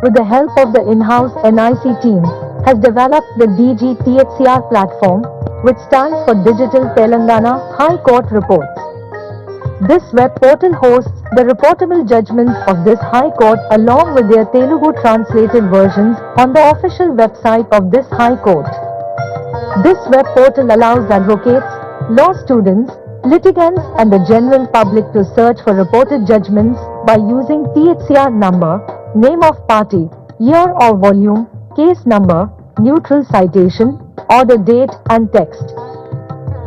with the help of the in-house NIC team, has developed the DGTHCR platform, which stands for Digital Telangana High Court Reports. This web portal hosts the reportable judgments of this High Court along with their Telugu translated versions on the official website of this High Court. This web portal allows advocates, law students, litigants and the general public to search for reported judgments by using THCR number, name of party, year or volume, case number, neutral citation, order date and text.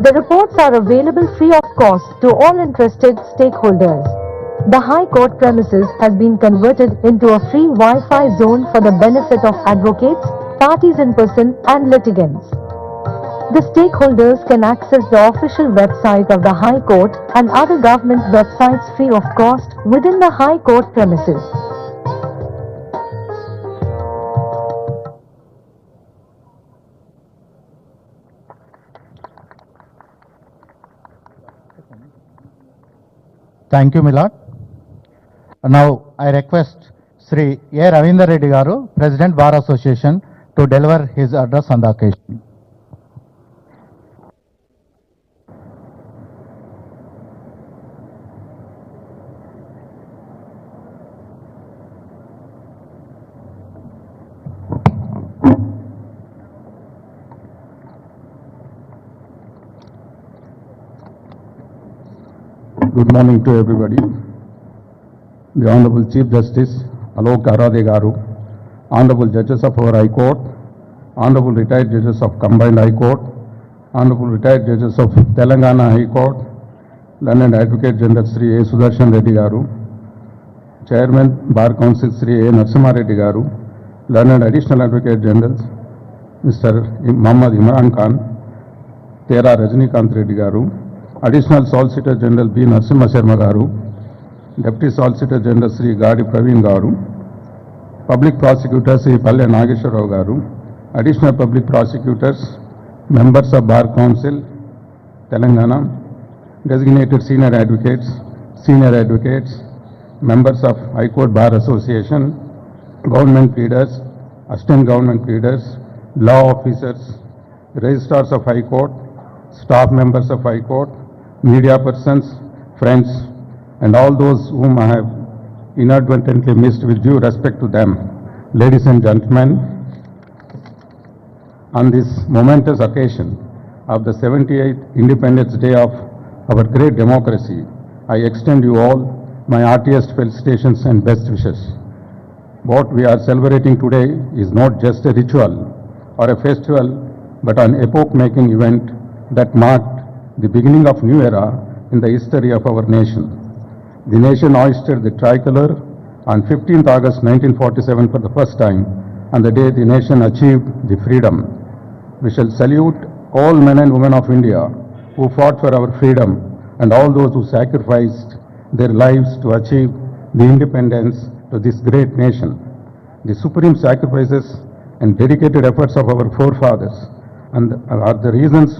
The reports are available free of cost to all interested stakeholders. The High Court premises has been converted into a free Wi-Fi zone for the benefit of advocates, parties in person and litigants. The stakeholders can access the official website of the High Court and other government websites free of cost within the High Court premises. Thank you, Milord. Now I request Sri A. Ravindra Reddy Garu, President Bar Association, to deliver his address on the occasion. Good morning to everybody. The Honorable Chief Justice Aloke Adhare Garu, Honorable Judges of our High Court, Honorable Retired Judges of Combined High Court, Honorable Retired Judges of Telangana High Court, Learned Advocate General Sri A. Sudarshan Reddy Garu, Chairman Bar Council Sri A. Narasimha Reddy Garu, Learned Additional Advocate Generals Mr. Muhammad Imran Khan, Tera Rajnikant Reddy Garu, Additional Solicitor General B. Narasimha Sharma Garu, Deputy Solicitor General Sri Gadi Praveen Garu, Public Prosecutor Sri Palle Nageshwara Garu, Additional Public Prosecutors, Members of Bar Council, Telangana, Designated Senior Advocates, Members of High Court Bar Association, Government Leaders, Assistant Government Leaders, Law Officers, Registrars of High Court, Staff Members of High Court, media persons, friends, and all those whom I have inadvertently missed with due respect to them. Ladies and gentlemen, on this momentous occasion of the 78th Independence Day of our great democracy, I extend you all my heartiest felicitations and best wishes. What we are celebrating today is not just a ritual or a festival, but an epoch-making event that marked the beginning of new era in the history of our nation. The nation hoisted the tricolor on 15th August 1947 for the first time, on the day the nation achieved the freedom. We shall salute all men and women of India who fought for our freedom and all those who sacrificed their lives to achieve the independence to this great nation. The supreme sacrifices and dedicated efforts of our forefathers and are the reasons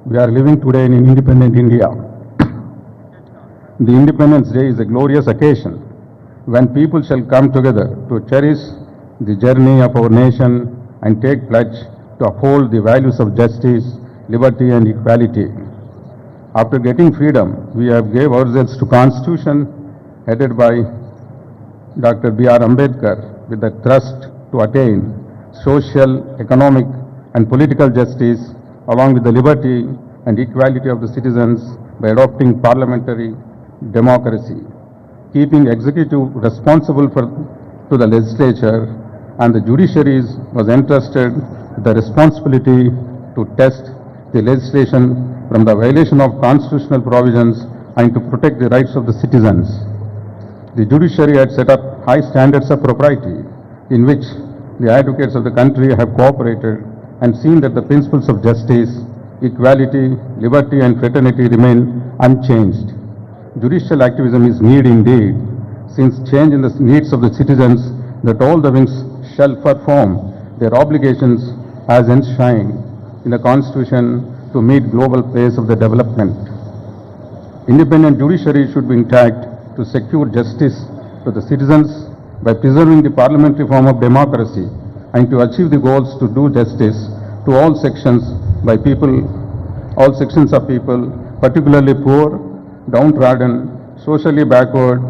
we are living today in independent India. The Independence Day is a glorious occasion when people shall come together to cherish the journey of our nation and take pledge to uphold the values of justice, liberty and equality. After getting freedom, we have gave ourselves to Constitution headed by Dr. B.R. Ambedkar with the thrust to attain social, economic and political justice along with the liberty and equality of the citizens by adopting parliamentary democracy, keeping executive responsible to the legislature, and the judiciary was entrusted with the responsibility to test the legislation from the violation of constitutional provisions and to protect the rights of the citizens. The judiciary had set up high standards of propriety in which the advocates of the country have cooperated and seen that the principles of justice, equality, liberty and fraternity remain unchanged. Judicial activism is needed indeed, since change in the needs of the citizens that all the wings shall perform their obligations as enshrined in the Constitution to meet global pace of the development. Independent judiciary should be intact to secure justice to the citizens by preserving the parliamentary form of democracy and to achieve the goals to do justice to all sections of people, particularly poor, downtrodden, socially backward,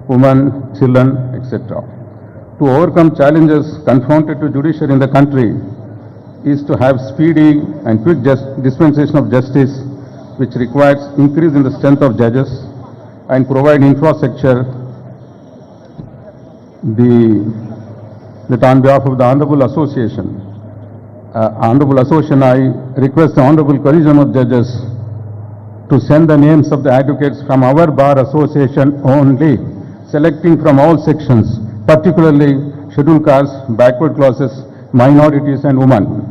women, children, etc. To overcome challenges confronted to judiciary in the country is to have speedy and quick dispensation of justice, which requires increase in the strength of judges and provide infrastructure. That on behalf of the Honorable Association, I request the Honorable Collegium of Judges to send the names of the advocates from our Bar Association only, selecting from all sections, particularly scheduled castes, backward classes, minorities and women,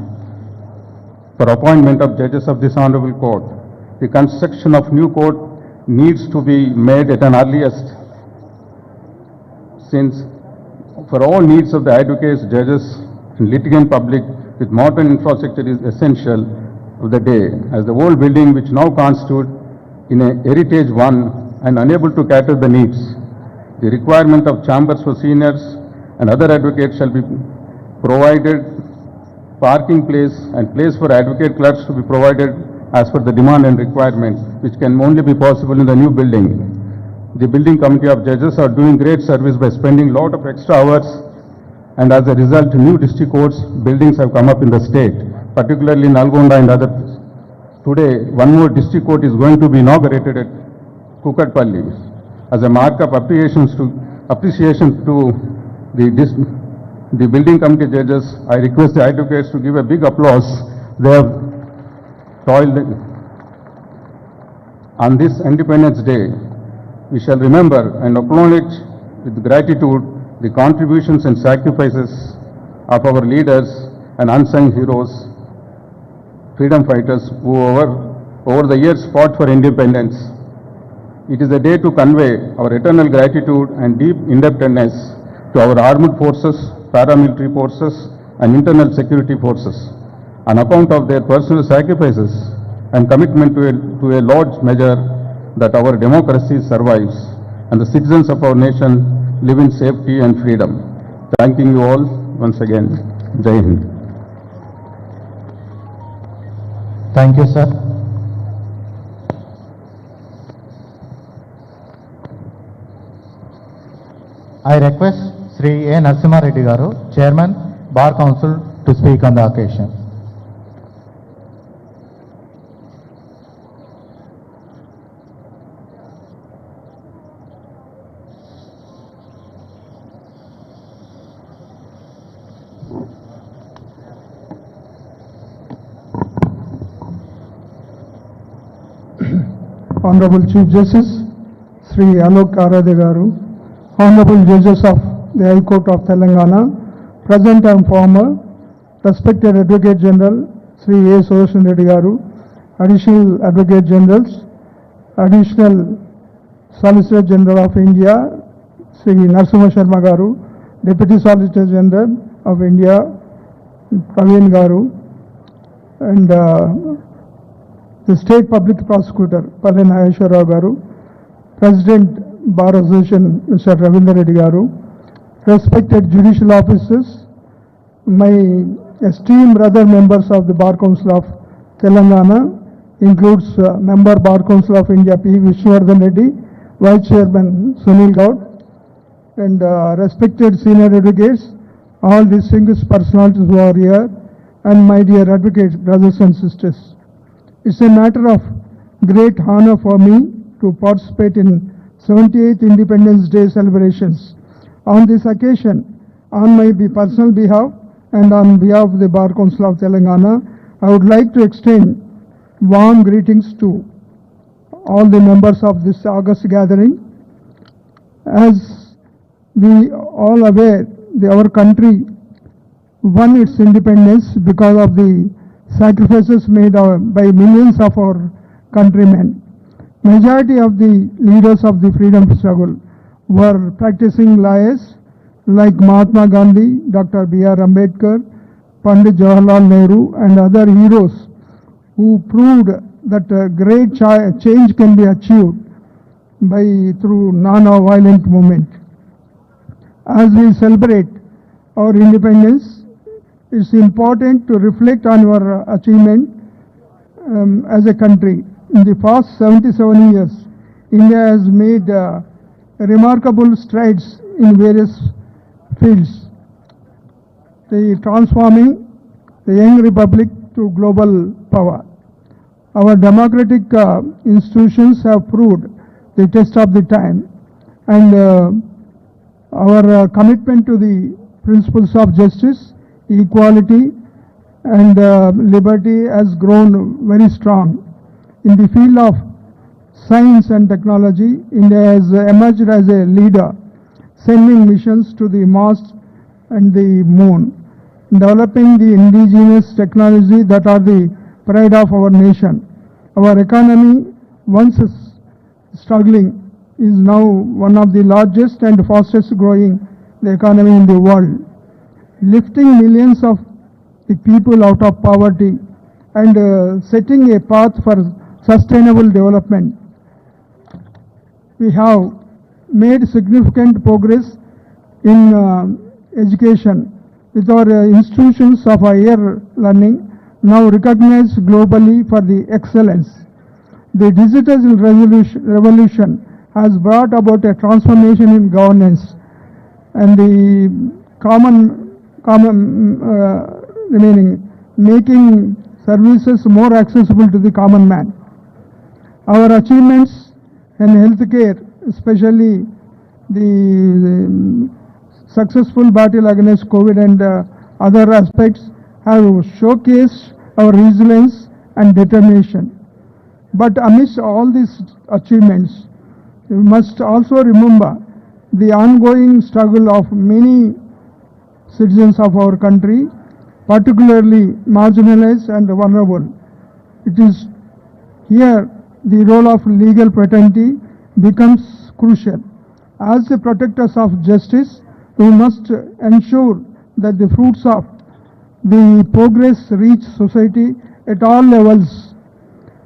for appointment of judges of this Honorable Court. The construction of new court needs to be made at an earliest, since for all needs of the advocates, judges and litigant public with modern infrastructure is essential of the day, as the old building which now constitute in a heritage one and unable to cater the needs. The requirement of chambers for seniors and other advocates shall be provided, parking place and place for advocate clerks to be provided as per the demand and requirements, which can only be possible in the new building. The building committee of judges are doing great service by spending a lot of extra hours, and as a result, new district courts buildings have come up in the state, particularly in Nalgonda and others. Today, one more district court is going to be inaugurated at Palle. As a mark of appreciation to the building committee judges, I request the advocates to give a big applause. They have toiled on this Independence Day. We shall remember and acknowledge with gratitude the contributions and sacrifices of our leaders and unsung heroes, freedom fighters who over the years fought for independence. It is a day to convey our eternal gratitude and deep indebtedness to our armed forces, paramilitary forces and internal security forces on account of their personal sacrifices and commitment to a large measure that our democracy survives and the citizens of our nation live in safety and freedom. Thanking you all once again. Jai Hind. Thank you, sir. I request Sri A. Narasimha Reddy Garu, Chairman, Bar Council, to speak on the occasion. Honorable Chief Justice, Sri Aloke Adhare Garu, Honorable Judges of the High Court of Telangana, present and former, respected Advocate General, Sri A. Sudarshan Reddy Garu, Additional Advocate Generals, Additional Solicitor General of India, Sri Narasimha Sharma Garu, Deputy Solicitor General of India, Praveen Garu, and the State Public Prosecutor, Palle Garu, President Bar Association, Mr. Ravindra Reddy Garu, respected judicial officers, my esteemed other members of the Bar Council of Telangana, includes Member Bar Council of India, P. Vishnuwardhan Reddy, Vice Chairman Sunil Gaud, and respected senior advocates, all distinguished personalities who are here, and my dear advocates, brothers and sisters. It's a matter of great honor for me to participate in 78th Independence Day celebrations. On this occasion, on my personal behalf and on behalf of the Bar Council of Telangana, I would like to extend warm greetings to all the members of this August gathering. As we all aware, our country won its independence because of the sacrifices made by millions of our countrymen. Majority of the leaders of the freedom struggle were practicing lawyers like Mahatma Gandhi, Dr. B.R. Ambedkar, Pandit Jawaharlal Nehru and other heroes who proved that great change can be achieved through non-violent movement. As we celebrate our independence, it's important to reflect on our achievement as a country. In the past 77 years, India has made remarkable strides in various fields, transforming the young republic to global power. Our democratic institutions have proved the test of the time, and our commitment to the principles of justice, equality, and liberty has grown very strong. In the field of science and technology, India has emerged as a leader, sending missions to the Mars and the Moon, developing the indigenous technology that are the pride of our nation. Our economy, once struggling, is now one of the largest and fastest growing economy in the world, lifting millions of the people out of poverty and setting a path for sustainable development. We have made significant progress in education, with our institutions of higher learning now recognized globally for the excellence. The digital revolution has brought about a transformation in governance, and the remaining making services more accessible to the common man. Our achievements in healthcare, especially the successful battle against COVID and other aspects, have showcased our resilience and determination. But amidst all these achievements, we must also remember the ongoing struggle of many citizens of our country, particularly marginalized and vulnerable. It is here the role of legal fraternity becomes crucial. As the protectors of justice, we must ensure that the fruits of the progress reach society at all levels,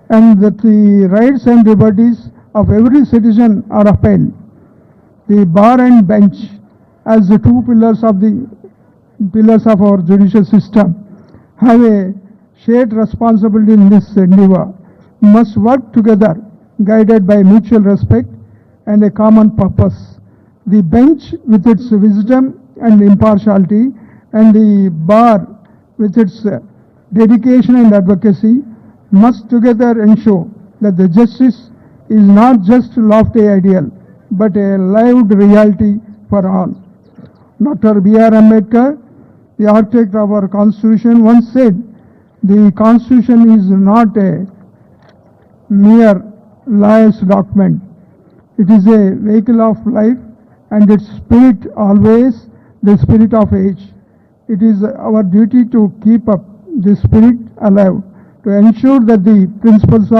and that the rights and liberties of every citizen are upheld. The bar and bench, as the two pillars of our judicial system, have a shared responsibility in this endeavor. We must work together, guided by mutual respect and a common purpose. The bench, with its wisdom and impartiality, and the bar, with its dedication and advocacy, must together ensure that the justice is not just a lofty ideal, but a lived reality for all. Dr. B.R. Ambedkar, the architect of our Constitution, once said, "The Constitution is not a mere lawyer's document. It is a vehicle of life, and its spirit always the spirit of age." It is our duty to keep up this spirit alive, to ensure that the principles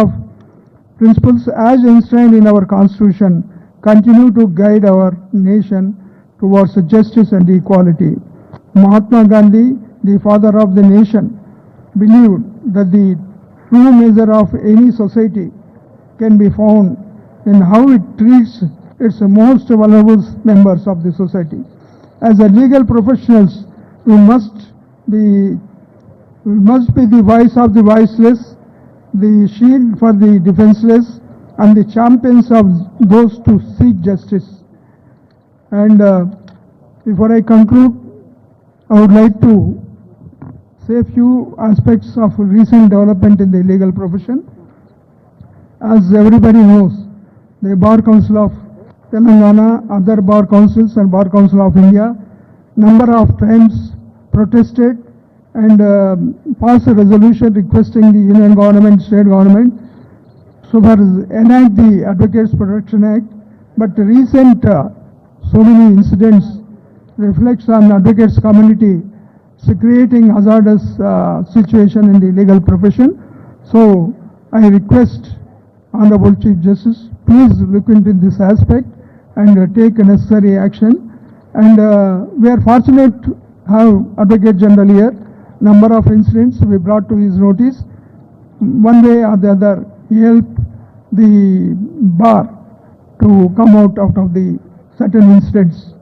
as enshrined in our Constitution continue to guide our nation towards justice and equality. Mahatma Gandhi, the father of the nation, believed that the true measure of any society can be found in how it treats its most vulnerable members of the society. As a legal professionals, we must be the voice of the voiceless, the shield for the defenseless, and the champions of those to seek justice. And before I conclude, I would like to say a few aspects of recent development in the legal profession. As everybody knows, the Bar Council of Telangana, other Bar Councils and Bar Council of India, number of times protested and passed a resolution requesting the Union Government, State Government, so far as enact the Advocates Protection Act. But recent so many incidents reflects on advocates community, so creating hazardous situation in the legal profession. So I request Honorable Chief Justice, please look into this aspect and take necessary action. And we are fortunate to have Advocate General here. Number of incidents we brought to his notice. One way or the other, he helped the bar to come out of the certain incidents.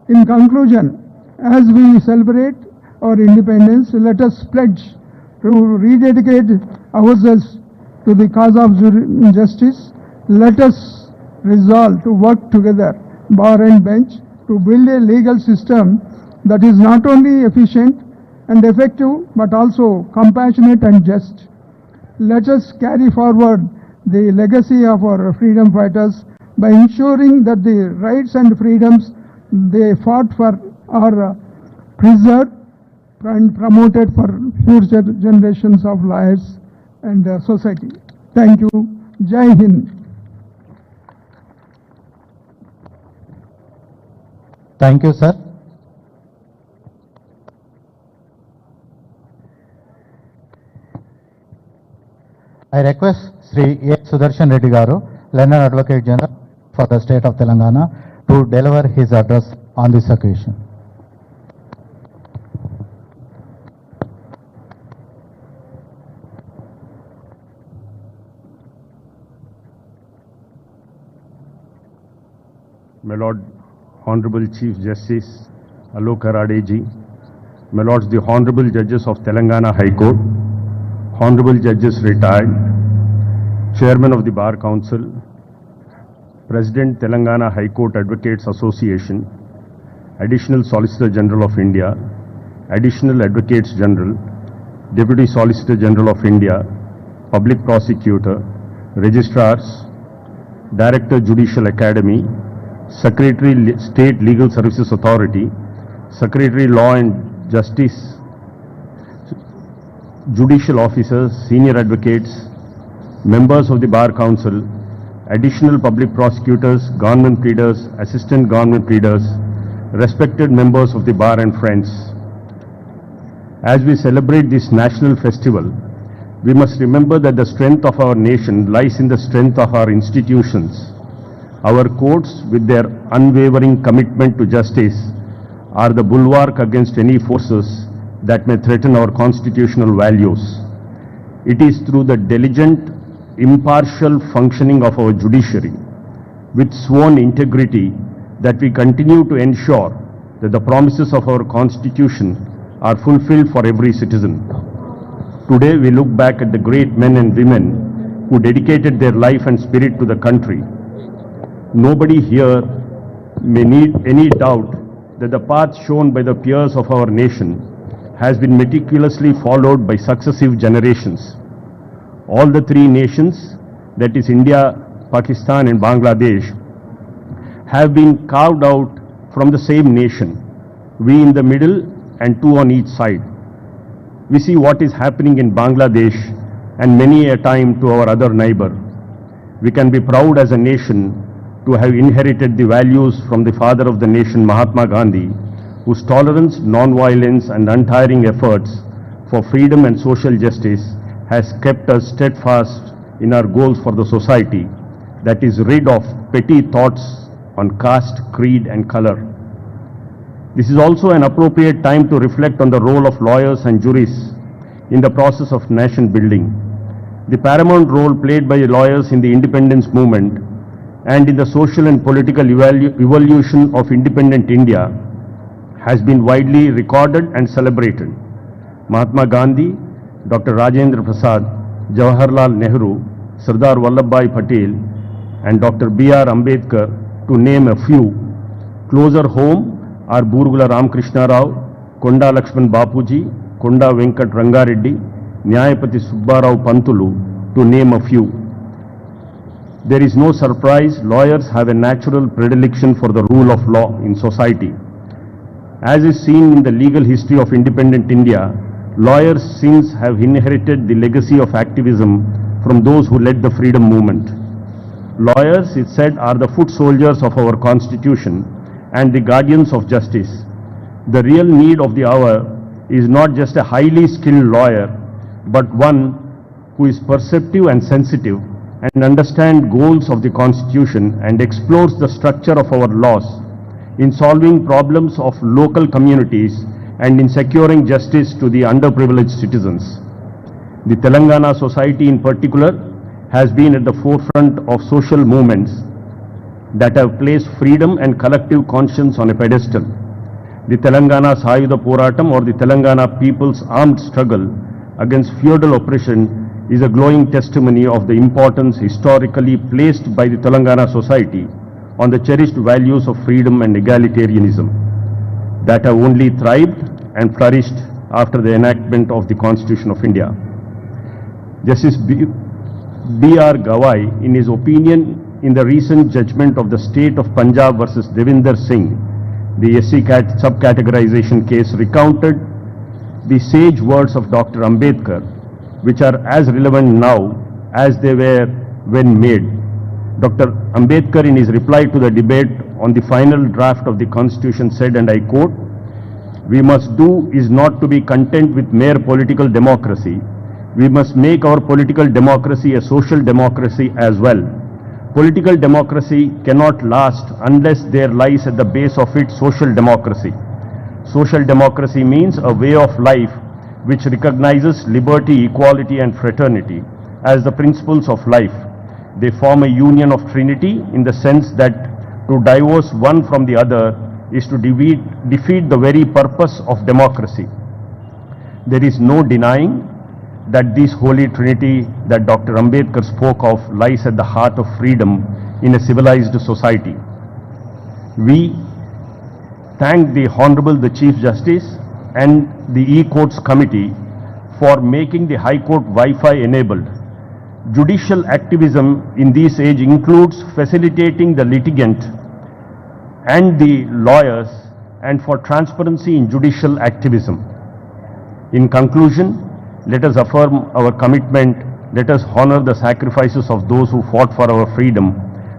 In conclusion, as we celebrate our independence, let us pledge to rededicate ourselves to the cause of justice. Let us resolve to work together, bar and bench, to build a legal system that is not only efficient and effective but also compassionate and just. Let us carry forward the legacy of our freedom fighters by ensuring that the rights and freedoms they fought for are preserved and promoted for future generations of lives and society. Thank you. Jai Hind. Thank you, sir. I request Sri A. Sudarshan Reddy Garu, Learned Advocate General for the State of Telangana, to deliver his address on this occasion. My Lord Honorable Chief Justice Aloke Adhare ji, My Lords the Honorable Judges of Telangana High Court, Honorable Judges Retired, Chairman of the Bar Council, President Telangana High Court Advocates Association, Additional Solicitor General of India, Additional Advocates General, Deputy Solicitor General of India, Public Prosecutor, Registrars, Director Judicial Academy, Secretary State Legal Services Authority, Secretary Law and Justice, Judicial Officers, Senior Advocates, Members of the Bar Council, Additional Public Prosecutors, Government Pleaders, Assistant Government Pleaders, respected members of the Bar and friends. As we celebrate this national festival, we must remember that the strength of our nation lies in the strength of our institutions. Our courts, with their unwavering commitment to justice, are the bulwark against any forces that may threaten our constitutional values. It is through the diligent, impartial functioning of our judiciary, with sworn integrity, that we continue to ensure that the promises of our Constitution are fulfilled for every citizen. Today we look back at the great men and women who dedicated their life and spirit to the country. Nobody here may need any doubt that the path shown by the peers of our nation has been meticulously followed by successive generations. All the three nations, that is India, Pakistan and Bangladesh, have been carved out from the same nation, we in the middle and two on each side. We see what is happening in Bangladesh and many a time to our other neighbor. We can be proud as a nation to have inherited the values from the father of the nation, Mahatma Gandhi, whose tolerance, non-violence and untiring efforts for freedom and social justice has kept us steadfast in our goals for the society that is rid of petty thoughts on caste, creed and color. This is also an appropriate time to reflect on the role of lawyers and juries in the process of nation building. The paramount role played by lawyers in the independence movement and in the social and political evolution of independent India has been widely recorded and celebrated. Mahatma Gandhi, Dr. Rajendra Prasad, Jawaharlal Nehru, Sardar Vallabhbhai Patel and Dr. B.R. Ambedkar, to name a few. Closer home are Burgula Ramakrishna Rao, Konda Lakshman Bapuji, Konda Venkat Rangareddy, Nyayapati Subbarao Pantulu, to name a few. There is no surprise, lawyers have a natural predilection for the rule of law in society. As is seen in the legal history of independent India, lawyers since have inherited the legacy of activism from those who led the freedom movement. Lawyers, it said, are the foot soldiers of our Constitution and the guardians of justice. The real need of the hour is not just a highly skilled lawyer, but one who is perceptive and sensitive and understands goals of the Constitution and explores the structure of our laws in solving problems of local communities and in securing justice to the underprivileged citizens. The Telangana society in particular has been at the forefront of social movements that have placed freedom and collective conscience on a pedestal. the Telangana Sayuda Poratam or the Telangana people's armed struggle against feudal oppression is a glowing testimony of the importance historically placed by the Telangana society on the cherished values of freedom and egalitarianism that have only thrived and flourished after the enactment of the Constitution of India. Justice B.R. Gawai, in his opinion in the recent judgment of the State of Punjab versus Devinder Singh, the SC subcategorization case, recounted the sage words of Dr. Ambedkar, which are as relevant now as they were when made. Dr. Ambedkar, in his reply to the debate on the final draft of the Constitution, said, and I quote, "We must do is not to be content with mere political democracy. We must make our political democracy a social democracy as well. Political democracy cannot last unless there lies at the base of it social democracy. Social democracy means a way of life which recognizes liberty, equality and fraternity as the principles of life. They form a union of trinity in the sense that to divorce one from the other is to defeat the very purpose of democracy. There is no denying that this holy trinity that Dr. Ambedkar spoke of lies at the heart of freedom in a civilized society. We thank the Honorable the Chief Justice and the E-Courts Committee for making the High Court Wi-Fi enabled. Judicial activism in this age includes facilitating the litigant and the lawyers and for transparency in judicial activism. In conclusion, let us affirm our commitment, let us honor the sacrifices of those who fought for our freedom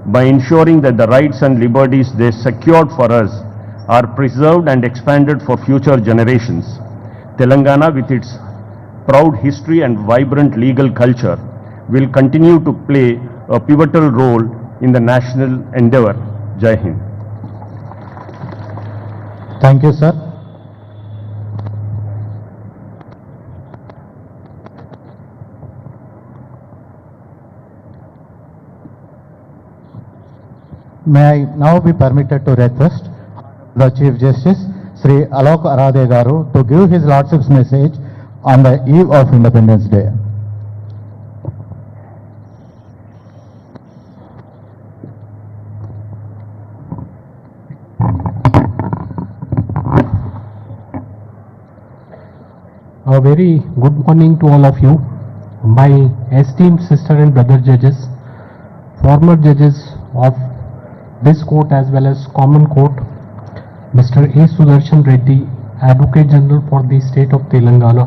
by ensuring that the rights and liberties they secured for us are preserved and expanded for future generations. Telangana, with its proud history and vibrant legal culture, will continue to play a pivotal role in the national endeavor. Jai Hind. Thank you, sir. May I now be permitted to request the Chief Justice, Sri Aloke Adhare garu, to give his Lordship's message on the eve of Independence Day. A very good morning to all of you, my esteemed sister and brother judges, former judges of this court as well as common court, Mr. A. Sudarshan Reddy, Advocate General for the State of Telangana,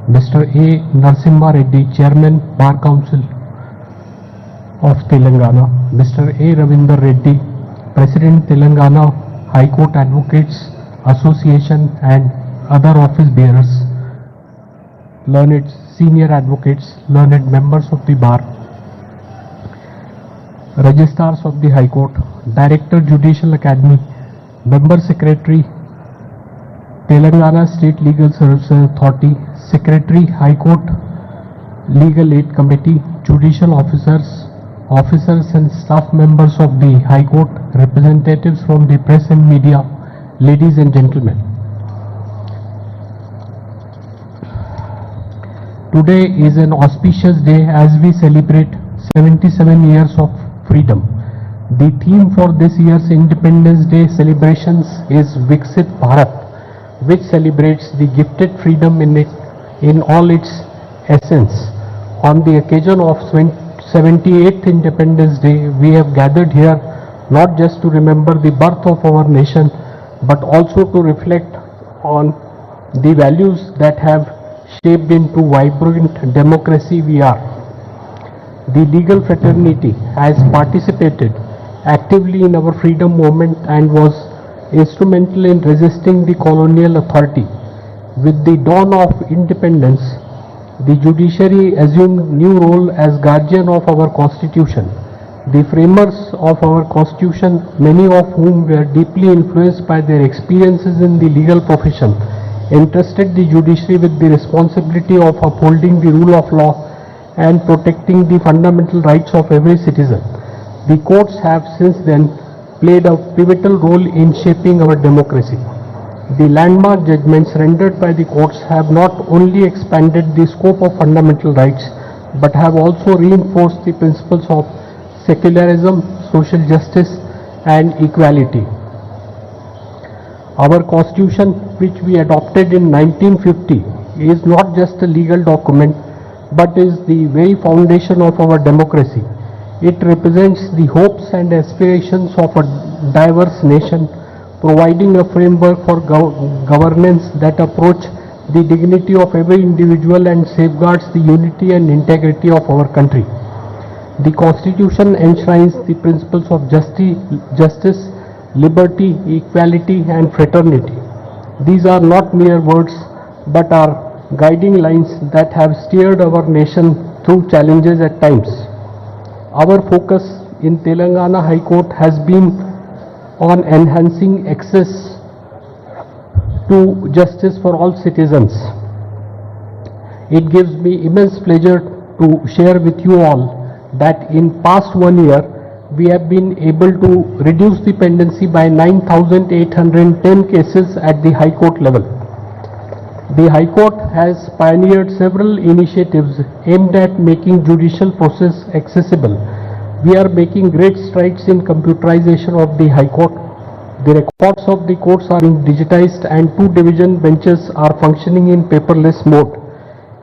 Mr. A. Narasimha Reddy, Chairman Bar Council of Telangana, Mr. A. Ravinder Reddy, President Telangana High Court Advocates Association and other office bearers, learned senior advocates, learned members of the bar, registrars of the High Court, Director Judicial Academy, Member Secretary, Telangana State Legal Services Authority, Secretary High Court Legal Aid Committee, judicial officers, officers and staff members of the High Court, representatives from the press and media, ladies and gentlemen. Today is an auspicious day as we celebrate 77 years of freedom. The theme for this year's Independence Day celebrations is Viksit Bharat, which celebrates the gifted freedom in all its essence. On the occasion of 78th Independence Day, we have gathered here not just to remember the birth of our nation, but also to reflect on the values that have shaped into vibrant democracy we are. The legal fraternity has participated actively in our freedom movement and was instrumental in resisting the colonial authority. With the dawn of independence, the judiciary assumed new role as guardian of our constitution. The framers of our constitution, many of whom were deeply influenced by their experiences in the legal profession, entrusted the judiciary with the responsibility of upholding the rule of law and protecting the fundamental rights of every citizen. The courts have since then played a pivotal role in shaping our democracy. The landmark judgments rendered by the courts have not only expanded the scope of fundamental rights but have also reinforced the principles of secularism, social justice and equality. Our constitution, which we adopted in 1950, is not just a legal document but is the very foundation of our democracy. It represents the hopes and aspirations of a diverse nation, providing a framework for governance that approach the dignity of every individual and safeguards the unity and integrity of our country. The Constitution enshrines the principles of justice, liberty, equality and fraternity. These are not mere words but are guiding lines that have steered our nation through challenges at times. Our focus in Telangana High Court has been on enhancing access to justice for all citizens. It gives me immense pleasure to share with you all that in past 1 year we have been able to reduce the pendency by 9,810 cases at the High Court level. The High Court has pioneered several initiatives aimed at making judicial process accessible. We are making great strides in computerization of the High Court. The records of the courts are digitized and 2 division benches are functioning in paperless mode.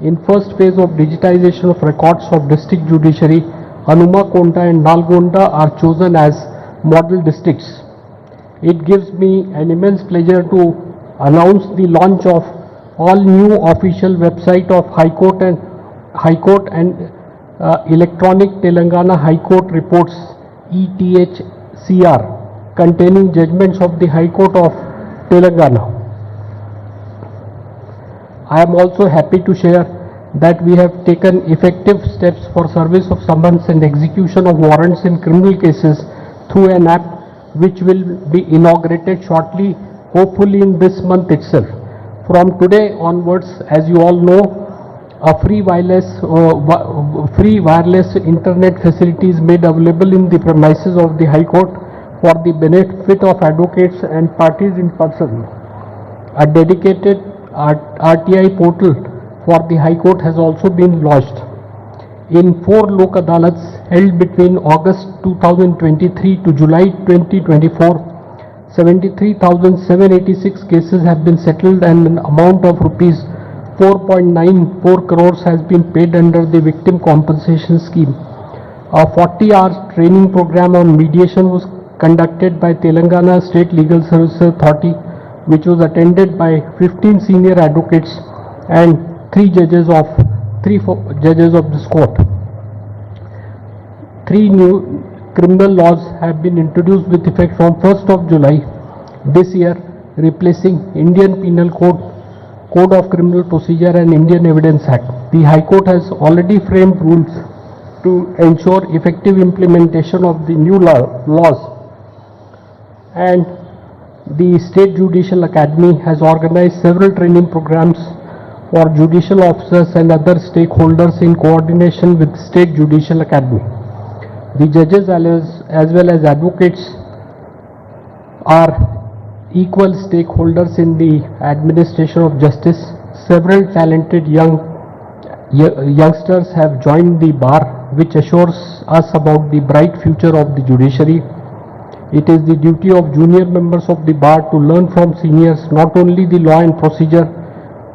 In first phase of digitization of records of district judiciary, Hanumakonda and Nalgonda are chosen as model districts. It gives me an immense pleasure to announce the launch of all new official website of High Court and electronic Telangana High Court reports ETHCR containing judgments of the High Court of Telangana. I am also happy to share that we have taken effective steps for service of summons and execution of warrants in criminal cases through an app which will be inaugurated shortly, hopefully in this month itself. From today onwards, as you all know, a free wireless internet facility is made available in the premises of the High Court for the benefit of advocates and parties in person. A dedicated RTI portal for the High Court has also been launched. In 4 Lok Adalats held between August 2023 to July 2024, 73,786 cases have been settled and an amount of rupees 4.94 crores has been paid under the victim compensation scheme. A 40-hour training program on mediation was conducted by Telangana State Legal Services Authority, which was attended by 15 senior advocates and 3 judges of this court. 3 new criminal laws have been introduced with effect from 1st of July this year, replacing Indian Penal Code, Code of Criminal Procedure and Indian Evidence Act. The High Court has already framed rules to ensure effective implementation of the new laws, and the State Judicial Academy has organized several training programs for judicial officers and other stakeholders in coordination with State Judicial Academy. The judges as well as advocates are equal stakeholders in the administration of justice. Several talented youngsters have joined the bar, which assures us about the bright future of the judiciary. It is the duty of junior members of the bar to learn from seniors not only the law and procedure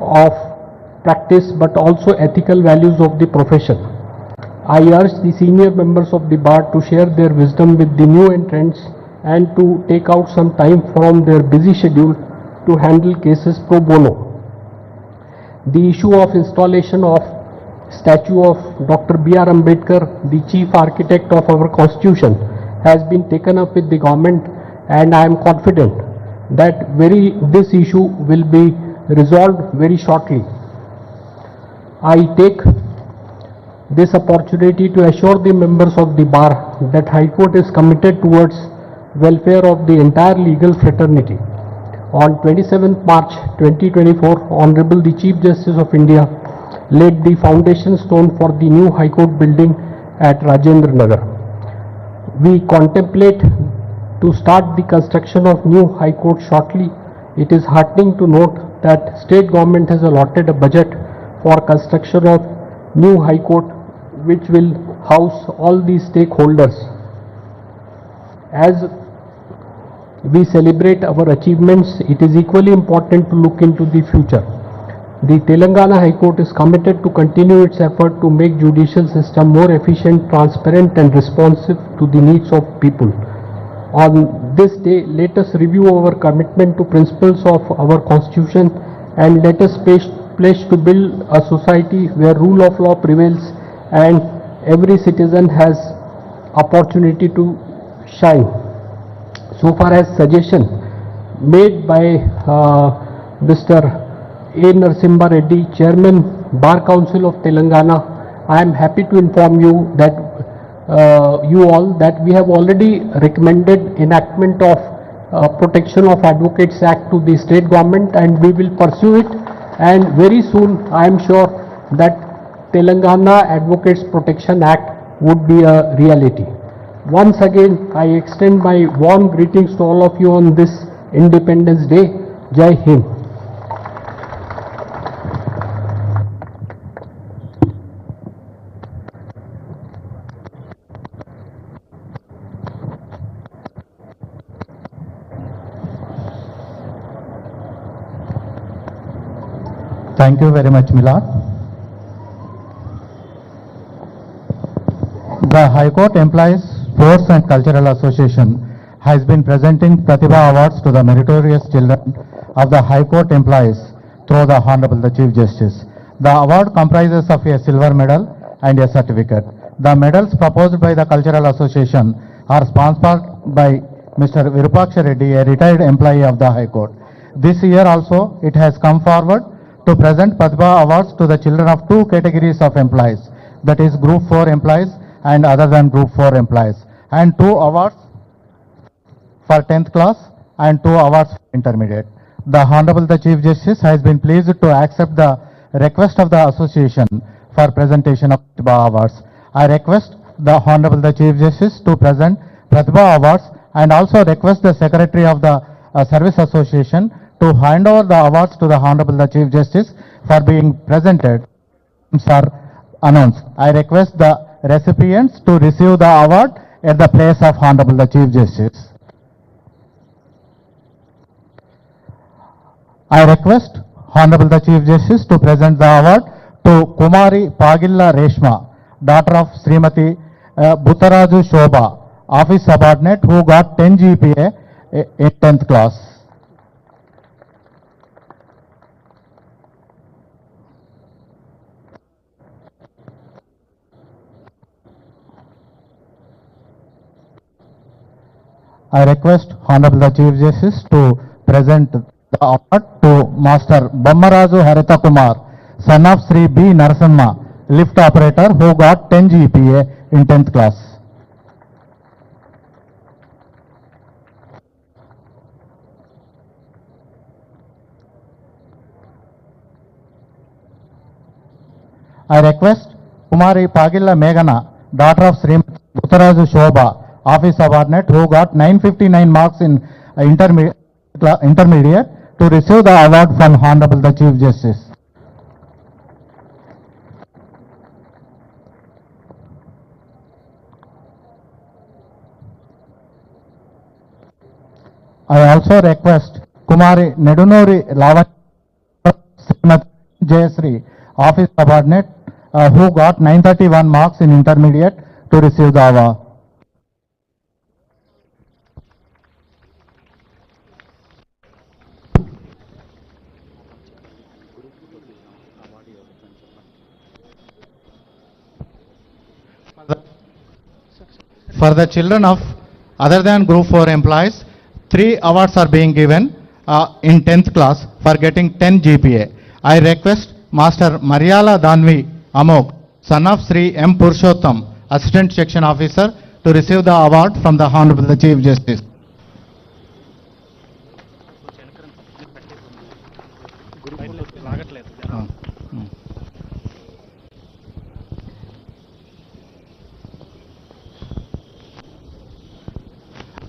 of practice but also ethical values of the profession. I urge the senior members of the bar to share their wisdom with the new entrants and to take out some time from their busy schedule to handle cases pro bono. The issue of installation of statue of Dr. B.R. Ambedkar, the chief architect of our constitution, has been taken up with the government, and I am confident that this issue will be resolved very shortly. I take this opportunity to assure the members of the bar that High Court is committed towards welfare of the entire legal fraternity. On 27th March 2024, Honorable the Chief Justice of India laid the foundation stone for the new High Court building at Rajendra Nagar. We contemplate to start the construction of new High Court shortly it is heartening to note that state government has allotted a budget for construction of new High Court which will house all these stakeholders. As we celebrate our achievements, it is equally important to look into the future. The Telangana High Court is committed to continue its effort to make judicial system more efficient, transparent and responsive to the needs of people. On this day, let us review our commitment to principles of our constitution and let us pledge to build a society where rule of law prevails and every citizen has opportunity to shine. So far as suggestion made by Mr. A. Narasimha Reddy, Chairman, Bar Council of Telangana, I am happy to inform you that we have already recommended enactment of Protection of Advocates Act to the state government and we will pursue it, and very soon I am sure that Telangana Advocates Protection Act would be a reality. Once again, I extend my warm greetings to all of you on this Independence Day. Jai Hind. Thank you very much, Milad. The High Court Employees Sports and Cultural Association has been presenting Pratiba Awards to the meritorious children of the High Court employees through the Honorable the Chief Justice. The award comprises of a silver medal and a certificate. The medals proposed by the Cultural Association are sponsored by Mr. Virupaksha Reddy, a retired employee of the High Court. This year also, it has come forward to present Padma Awards to the children of two categories of employees, that is Group 4 employees and other than Group 4 employees, and 2 awards for 10th class and 2 awards for intermediate. The Honorable the Chief Justice has been pleased to accept the request of the association for presentation of Pratibha Awards. I request the Honorable the Chief Justice to present Pratibha Awards and also request the Secretary of the Service Association to hand over the awards to the Honorable the Chief Justice for being presented. Sir, announced. I request the recipients to receive the award at the place of Honorable the Chief Justice. I request Honorable the Chief Justice to present the award to Kumari Pagilla Reshma, daughter of Srimati Buttaraju Shobha, office subordinate who got 10 GPA in 10th class. I request Honorable the Chief Justice to present the award to Master Bommaraju Harita Kumar, son of Sri B. Narasimha, lift operator who got 10 GPA in 10th class. I request Kumari Pagilla Meghana, daughter of Sri Buttaraju Shobha, office subordinate who got 959 marks in intermediate to receive the award from Honorable the Chief Justice. I also request Kumari Nedunuri Lavanya Jayasri, office subordinate who got 931 marks in intermediate to receive the award. For the children of other than Group 4 employees, 3 awards are being given in 10th class for getting 10 GPA. I request Master Mariala Danvi Amok, son of Sri M. Purushottam, Assistant Section Officer, to receive the award from the Honorable the Chief Justice.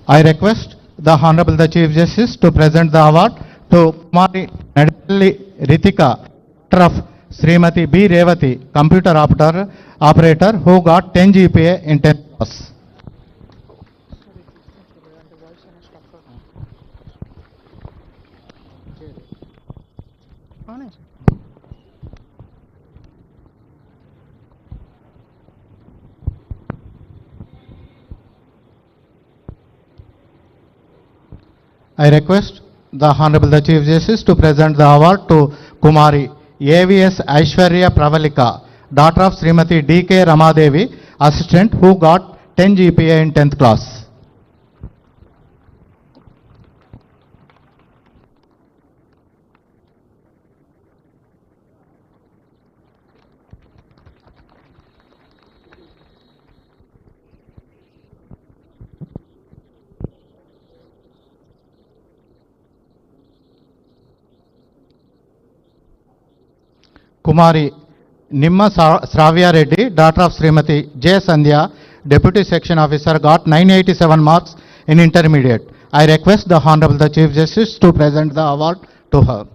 I request the Honorable the Chief Justice to present the award to Kumari Nadalli Ritika, daughter of Srimati B. Revati, computer operator, who got 10 GPA in 10th class. I request the Honorable the Chief Justice to present the award to Kumari AVS Aishwarya Pravalika, daughter of Srimati D.K. Ramadevi, assistant, who got 10 GPA in 10th class. Kumari Nimma Sravya Reddy, daughter of Srimati J. Sandhya, Deputy Section Officer, got 987 marks in intermediate. I request the Honorable the Chief Justice to present the award to her.